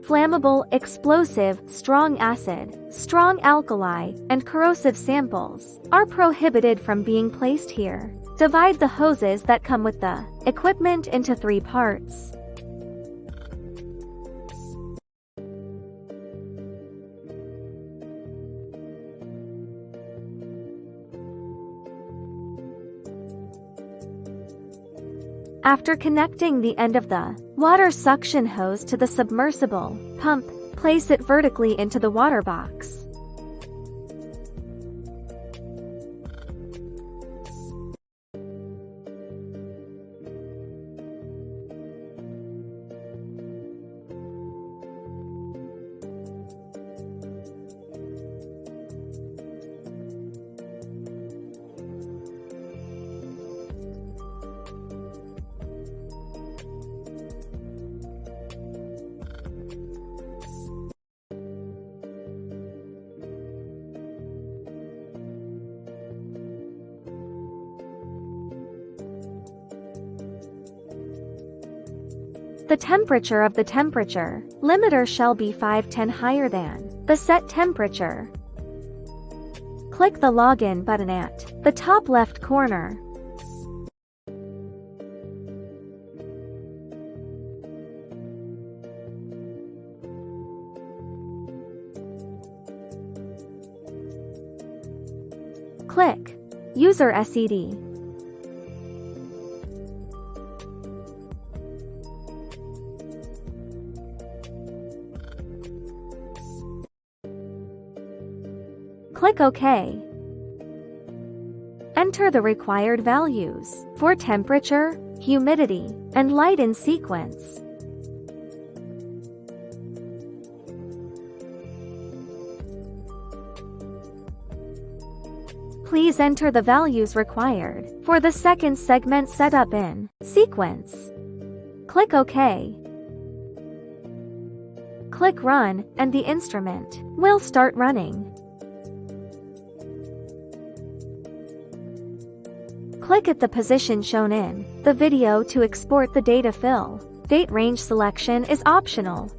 flammable, explosive, strong acid, strong alkali, and corrosive samples are prohibited from being placed here. Divide the hoses that come with the equipment into 3 parts. After connecting the end of the water suction hose to the submersible pump, place it vertically into the water box. The temperature of the temperature limiter shall be 510 higher than the set temperature. Click the Login button at the top left corner. Click User SED. Click OK. Enter the required values for temperature, humidity, and light in sequence. Please enter the values required for the second segment setup in sequence. Click OK. Click Run, and the instrument will start running. Click at the position shown in the video to export the data fill. Date range selection is optional.